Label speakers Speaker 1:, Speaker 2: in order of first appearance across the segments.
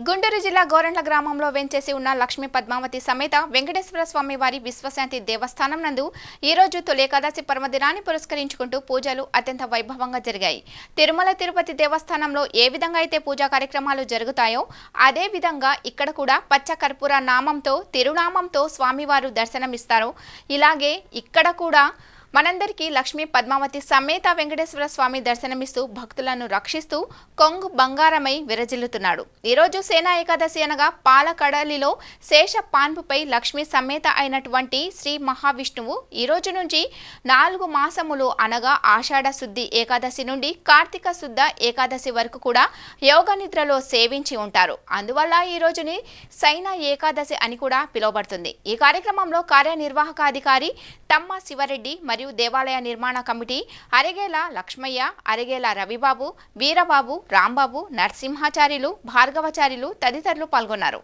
Speaker 1: గుంటూరు జిల్లా గోరంట్ల గ్రామంలో వెంచేసి ఉన్న లక్ష్మీ పద్మావతి సమేత వెంకటేశ్వర స్వామి వారి విశ్వశాంతి దేవస్థానం నందు ఈ రోజు తొలి ఏకాదశి పర్వదినాన్ని పురస్కరించుకుంటూ పూజలు అత్యంత వైభవంగా జరిగాయి. తిరుమల తిరుపతి దేవస్థానంలో ఏ విధంగా అయితే పూజా కార్యక్రమాలు జరుగుతాయో అదే విధంగా ఇక్కడ కూడా పచ్చ కర్పూర నామంతో తిరునామంతో స్వామివారు దర్శనమిస్తారు. ఇలాగే ఇక్కడ కూడా మనందరికీ లక్ష్మీ పద్మావతి సమేత వెంకటేశ్వర స్వామి దర్శనమిస్తూ భక్తులను రక్షిస్తూ కొంగు బంగారమై విరజిల్లుతున్నాడు. ఈరోజు సేనా ఏకాదశి అనగా పాలకడలిలో శేష పాన్పుపై లక్ష్మీ సమేత అయినటువంటి శ్రీ మహావిష్ణువు ఈ రోజు నుంచి 4 మాసములు అనగా ఆషాఢ శుద్ధి ఏకాదశి నుండి కార్తీక శుద్ధ ఏకాదశి వరకు కూడా యోగ నిద్రలో సేవించి ఉంటారు. అందువల్ల ఈ రోజుని సైనా ఏకాదశి అని కూడా పిలువబడుతుంది. ఈ కార్యక్రమంలో కార్యనిర్వాహక అధికారి తమ్మ శివరెడ్డి మరియు దేవాలయ నిర్మాణ కమిటీ అరిగేల లక్ష్మయ్య, అరిగేల రవిబాబు, వీరబాబు, రాంబాబు, నరసింహాచార్యులు, భార్గవాచార్యులు తదితరులు పాల్గొన్నారు.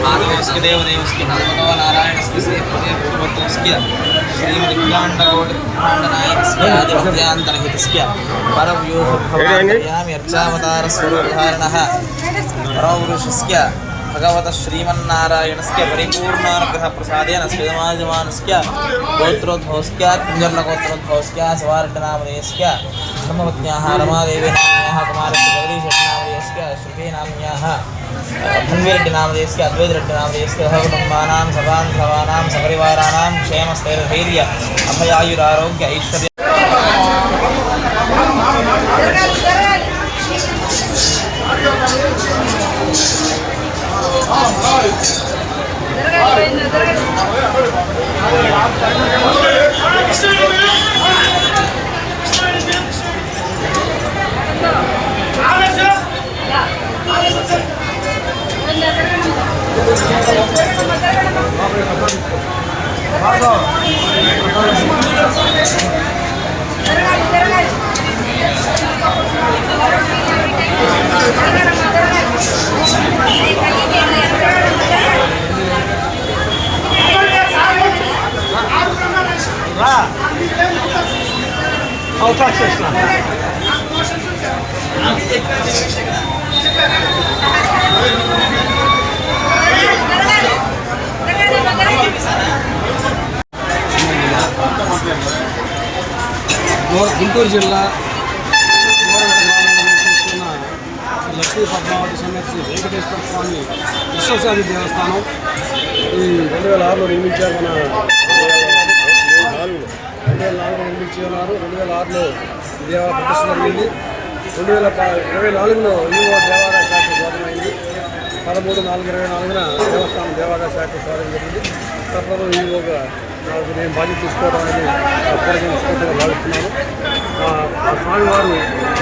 Speaker 2: माधवस्के देवदेवस्के नर्मदो नारायणस्के श्रीपूर्वतस्के श्रीमद्खिलाण्डकोटिब्रह्माण्डनायकस्के आदिभक्त्यान्तरहितस्के परव्यूह भवामि अर्चावतारस्वरूपधारिणः परमपुरुषस्य भगवतः श्रीमन्नारायणस्य परिपूर्णानुग्रहप्रसादेन श्रीमाजमानस्य गोत्रोद्भवस्य कुञ्जर्लगोत्रोद्भवस्य सवार्डनामधेयस्य धर्मपत्न्याः रमादेवीनाम्न्याः कुमारस्य गौरीशट्नामधेयस्य श्रुतिनाम्न्याः धन्वीरेड्डिनामधेयस्य अद्वैतरेड्डिनामधेयस्य सहकुटुम्बानां सभानां सपरिवाराणां क्षेमस्थैर्यधैर्य अभयायुरारोग्य ऐश्वर्य
Speaker 3: గుంటూరు జిల్లా లక్ష్మీ పద్మావతి సమేత శ్రీ వెంకటేశ్వర స్వామి విశ్వశాంతి దేవస్థానం ఈ 2006లో నిర్మించారు. మన 2004లో నిర్మించి ఉన్నారు. 2006లో దేవాలయ ప్రతిష్ఠ జరిగింది. 2024లో ఈవో దేవాలయ శాఖ స్వాధీనమైంది. 13/4/24న దేవస్థానం దేవాలయ శాఖ స్వాధీనం జరిగింది. తప్పదు ఈవోగా నాకు నేను బాధ్యత తీసుకోవడం అనేది స్ఫూర్తిగా భావిస్తున్నాను. ఆ స్వామివారు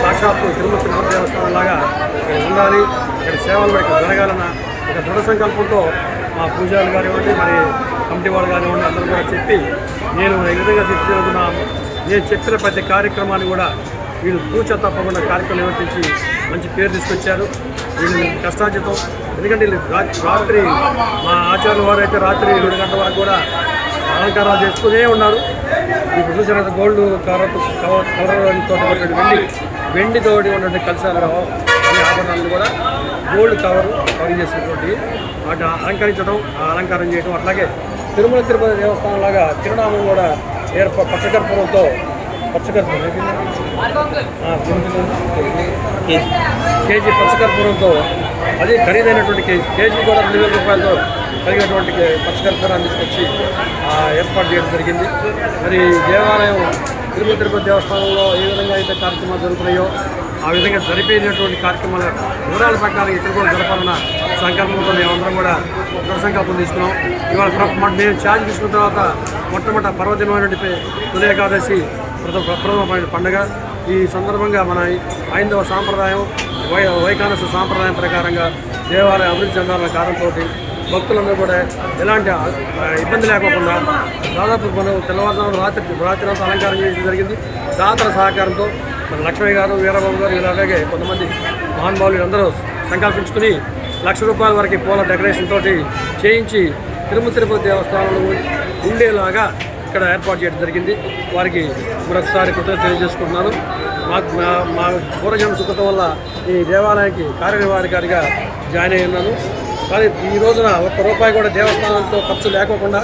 Speaker 3: సాక్షాత్తు తిరుమల తిరుపతి దేవస్థానం లాగా ఇక్కడ ఉండాలి, ఇక్కడ సేవలు ఇక్కడ జరగాలన్న ఒక దృఢ సంకల్పంతో మా పూజారులు కానివ్వండి, మరి కమిటీ వాళ్ళు కానివ్వండి అందరూ కూడా చెప్పి నేను ఈ విధంగా తీసుకెళ్తున్నాను. నేను చెప్పిన ప్రతి కార్యక్రమాన్ని కూడా వీళ్ళు పూచ తప్పకుండా కార్యక్రమం నిర్వర్తించి మంచి పేరు తీసుకొచ్చారు. వీళ్ళు కష్టార్జితం. ఎందుకంటే వీళ్ళు రాత్రి మా ఆచార్యుల వారు అయితే రాత్రి 2 గంటల వరకు కూడా అలంకారాలు చేస్తూనే ఉన్నారు. ఇప్పుడు చూసిన గోల్డ్ కలర్తో వెండితోటి ఉన్నటువంటి కలశాలు ఆభరణాలను కూడా గోల్డ్ కవరింగ్ చేసినటువంటి వాటి అలంకరించడం, అలంకారం చేయడం. అట్లాగే తిరుమల తిరుపతి దేవస్థానం లాగా తిరునామం కూడా పచ్చకర్పూరంతో కేజీ పచ్చకర్పూరంతో, అది ఖరీదైనటువంటి కేజీ కూడా 2000 రూపాయలతో కలిగినటువంటి పచ్చకర్పూరాన్ని తీసుకొచ్చి ఏర్పాటు చేయడం జరిగింది. మరి దేవాలయం తిరుమల తిరుపతి దేవస్థానంలో ఏ విధంగా అయితే కార్యక్రమాలు జరుగుతున్నాయో ఆ విధంగా జరిపేటువంటి కార్యక్రమాల వివరాల ప్రకారం ఇక్కడ కూడా జరపాలన్న సంకల్పంతో మేమందరం కూడా దృఢ సంకల్పం తీసుకున్నాం. ఇవాళ మేము ఛార్జ్ తీసుకున్న తర్వాత మొట్టమొదటి పర్వదినమైనటువంటి తొలి ఏకాదశి ప్రథమ పండుగ. ఈ సందర్భంగా మన హైందవ సాంప్రదాయం వైకానస సాంప్రదాయం ప్రకారంగా దేవాలయం అభివృద్ధి చెందాలన్న కారణంతో భక్తులందరూ కూడా ఎలాంటి ఇబ్బంది లేకోకుండా దాదాపు మనం తెల్లవారుజామున రాత్రి అంతా అలంకారం చేయడం జరిగింది. దాతల సహకారంతో మన లక్ష్మయ్య గారు, వీరబాబు గారు అలాగే కొంతమంది మహానుభావులు అందరూ సంకల్పించుకుని ₹1,00,000 వరకు పూల డెకరేషన్ తోటి చేయించి తిరుపతి దేవస్థానంలో ఉండేలాగా ఇక్కడ ఏర్పాటు చేయడం జరిగింది. వారికి మరొకసారి కృతజ్ఞతలు తెలియజేసుకుంటున్నాను. మా పూర్వజన్మ సుఖతం వల్ల ఈ దేవాలయానికి కార్యనిర్వాహకారిగా జాయిన్ అయి ఉన్నాను. కానీ ఈ రోజున ₹1 కూడా దేవస్థానంతో ఖర్చు లేకోకుండా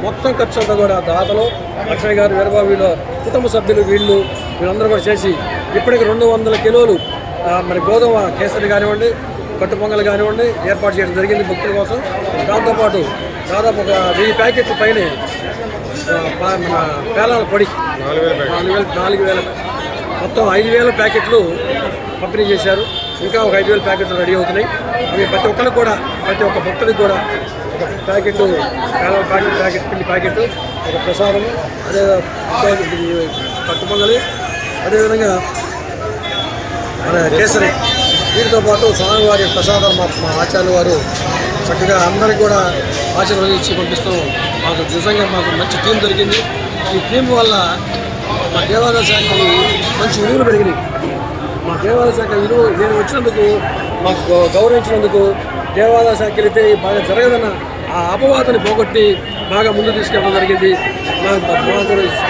Speaker 3: మొత్తం ఖర్చు అంతా కూడా దాతలు లక్ష్మయ్య గారు, వీరబాబులో కుటుంబ సభ్యులు వీళ్ళందరూ కూడా చేసి ఇప్పటికి 200 కిలోలు మరి గోధుమ కేసరి కానివ్వండి, కట్టు పొంగల్ కానివ్వండి ఏర్పాటు చేయడం జరిగింది భక్తుల కోసం. దాంతోపాటు దాదాపు ఒక 1000 ప్యాకెట్ల పైన మన పేలాల పొడి 4,000 మొత్తం 5,000 ప్యాకెట్లు పంపిణీ చేశారు. ఇంకా ఒక 5,000 ప్యాకెట్లు రెడీ అవుతున్నాయి. అవి ప్రతి ఒక్కరికి కూడా, ప్రతి ఒక్క భక్తుడికి కూడా ఒక ప్యాకెట్ పేలాల ప్యాకెట్ పిండి ప్యాకెట్, ఒక ప్రసాదము, అదే కట్టు పొంగలి, అదేవిధంగా మన కేసరి, వీటితో పాటు స్వామివారి ప్రసాదం మా ఆచార్యుల వారు చక్కగా అందరికీ కూడా ఆశీర్వాదం ఇచ్చి పంపిస్తాం. మాకు నిజంగా మాకు మంచి టీం దొరికింది. ఈ టీం వల్ల మా దేవాలయ శాఖకి మంచి విలువలు పెరిగినాయి. మా దేవాలయ శాఖ విలువ నేను వచ్చినందుకు, మాకు గౌరవించినందుకు, దేవాలయ శాఖకి వెళితే బాగా జరగదన్న ఆ అపవాదాన్ని పోగొట్టి బాగా ముందు తీసుకెళ్ళడం జరిగింది.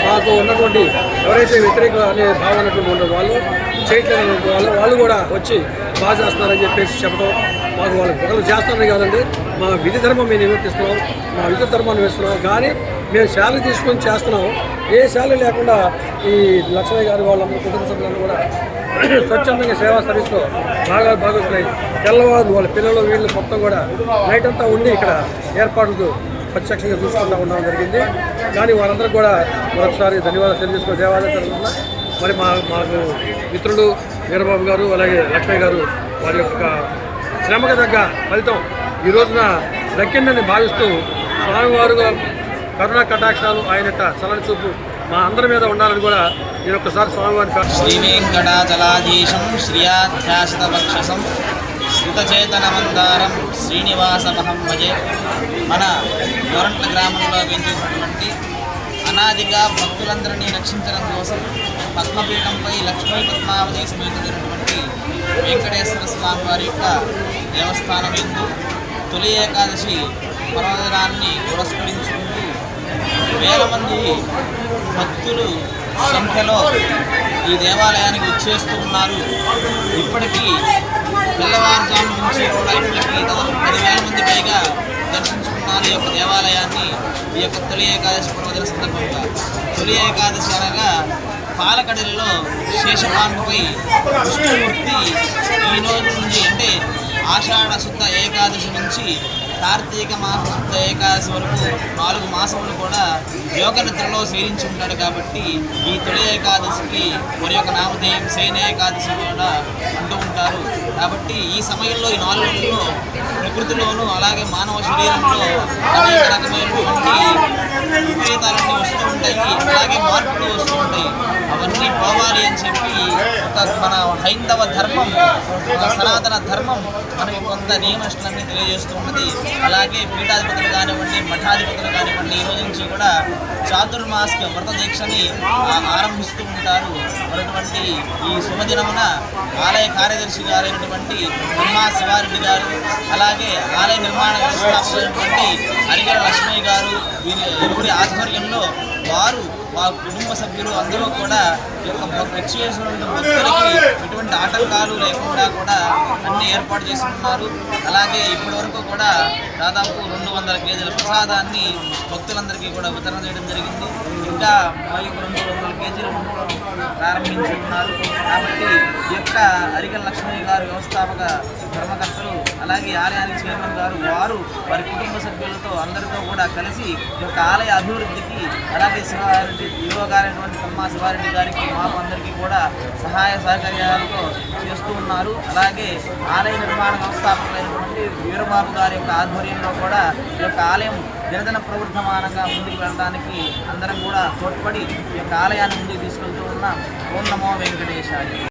Speaker 3: మాకు ఉన్నటువంటి ఎవరైతే వ్యతిరేక అనే భావన ఉన్నటువంటి వాళ్ళు చేయట్లేదు వాళ్ళు కూడా వచ్చి బాగా చేస్తున్నారని చెప్పేసి చెప్పడం, మాకు ఒకళ్ళు చేస్తున్నారని కాదండి, మా విధి ధర్మం మేము నివర్తిస్తున్నాం, మా విధి ధర్మాన్ని వేస్తున్నాం. కానీ మేము శాలరీ తీసుకొని చేస్తున్నాం. ఏ శాలరీ లేకుండా ఈ లక్ష్మయ్య గారు వాళ్ళందరూ కుటుంబ సభ్యులను కూడా స్వచ్ఛందంగా సేవా సర్వీస్లో భాగవతున్నాయి. తెల్లవారు వాళ్ళ పిల్లలు వీళ్ళు మొత్తం కూడా నైట్ అంతా ఉండి ఇక్కడ ఏర్పాట్లు ప్రత్యక్షంగా చూసుకుంటూ ఉండడం జరిగింది. కానీ వారందరూ కూడా మరొకసారి ధన్యవాదాలు తెలియజేసుకున్న దేవాలయం తరఫున మరి మాకు మిత్రులు వీరబాబు గారు అలాగే లక్ష్మయ్య గారు వారి యొక్క శ్రమకు తగ్గ ఫలితం ఈ రోజున దక్కిందని భావిస్తూ స్వామివారు కరుణా కటాక్షాలు ఆయన యొక్క చలని చూపు మా అందరి మీద ఉండాలని కూడా నేను ఒక్కసారి స్వామివారి
Speaker 2: శ్రీ వెంకటాచలాధీశం శ్రియాధ్యాసిత వక్షసం శ్రితచేతనమందారం శ్రీనివాసమహం భజే. మన గోరంట్ల గ్రామంలో వేయించేసినటువంటి అనాదిగా భక్తులందరినీ రక్షించడం కోసం పద్మపీఠంపై లక్ష్మీ పద్మావతి సమేతమైనటువంటి వెంకటేశ్వర స్వామి వారి యొక్క దేవస్థానం యందు తొలి ఏకాదశి పర్వదినాన్ని పురస్కరించుకుంటూ వేల మంది భక్తులు సంఖ్యలో ఈ దేవాలయానికి వచ్చేస్తూ ఉన్నారు. ఇప్పటికీ తెల్లవారుజాము నుంచి కూడా ఇప్పటికీ 10,000 మంది పైగా దర్శించుకున్నారు ఈ యొక్క దేవాలయాన్ని. ఈ యొక్క తొలి ఏకాదశి పర్వదిన సందర్భంగా తొలి ఏకాదశి అనగా పాలకడలిలో శేషపాన్పుపై విష్ణుమూర్తి ఈ రోజు నుంచి అంటే ఆషాఢ శుద్ధ ఏకాదశి నుంచి కార్తీక మాస శుద్ధ ఏకాదశి వరకు 4 మాసములు కూడా యోగ నిద్రలో శయనించి ఉంటాడు. కాబట్టి ఈ తొలి ఏకాదశికి మరి యొక్క నామధేయం శయన ఏకాదశి కూడా అంటూ ఉంటారు. కాబట్టి ఈ సమయంలో ఈ 4 రోజుల్లో ప్రకృతిలోనూ అలాగే మానవ శరీరంలో అనేక రకమైనటువంటి విపరీతాలన్నీ వస్తూ ఉంటాయి, అలాగే మార్పులు వస్తూ ఉంటాయి. అవన్నీ పోవాలి అని చెప్పి మన హైందవ ధర్మం, సనాతన ధర్మం మనకి కొంత నియమనిష్టలన్నీ తెలియజేస్తూ ఉన్నది. అలాగే పీఠాధిపతులు కానివ్వండి, మఠాధిపతులు కానివ్వండి ఈ రోజు నుంచి కూడా చాతుర్మాసిక వ్రత దీక్షని ఆరంభిస్తూ ఉంటారు. మరొకటి ఈ శుభదినమున ఆలయ కార్యదర్శి గారైనటువంటి బ్రహ్మా శివారెడ్డి గారు, అలాగే ఆలయ నిర్మాణ వ్యవస్థాపకులైనటువంటి అరిగల లక్ష్మయ్య గారు వీరి ఆధ్వర్యంలో వారు కుటుంబ సభ్యులు అందరూ కూడా వచ్చేసినటువంటి భక్తులకి ఎటువంటి ఆటంకాలు లేకుండా కూడా అన్ని ఏర్పాటు చేసి ఉన్నారు. అలాగే ఇప్పటి వరకు కూడా దాదాపు 200 కేజీల ప్రసాదాన్ని భక్తులందరికీ కూడా వితరణ చేయడం జరిగింది. ఇంకా మరి 200 కేజీలు ప్రారంభించి ఉన్నారు. కాబట్టి ఈ యొక్క అరిగల లక్ష్మయ్య గారు వ్యవస్థాపక ధర్మకర్తలు, అలాగే ఆలయానికి చైర్మన్ గారు వారి కుటుంబ సభ్యులతో అందరితో కూడా కలిసి ఈ యొక్క ఆలయ అభివృద్ధికి, అలాగే శివారెడ్డి యువ గారైనటువంటి బ్రహ్మా శివారెడ్డి గారికి మాకు అందరికీ కూడా కూడా సహాయ సహకార్యాలతో చేస్తూ ఉన్నారు. అలాగే ఆలయ నిర్మాణ వ్యవస్థాపకులైనటువంటి వీరబాబు గారి యొక్క ఆధ్వర్యంలో కూడా ఈ యొక్క ఆలయం దినదిన ప్రవృద్ధమానంగా ముందుకు వెళ్ళడానికి అందరం కూడా తోడ్పడి ఈ యొక్క ఆలయాన్ని ముందుకు తీసుకెళ్తూ ఉన్నాం. ఓం నమో వెంకటేశాయ.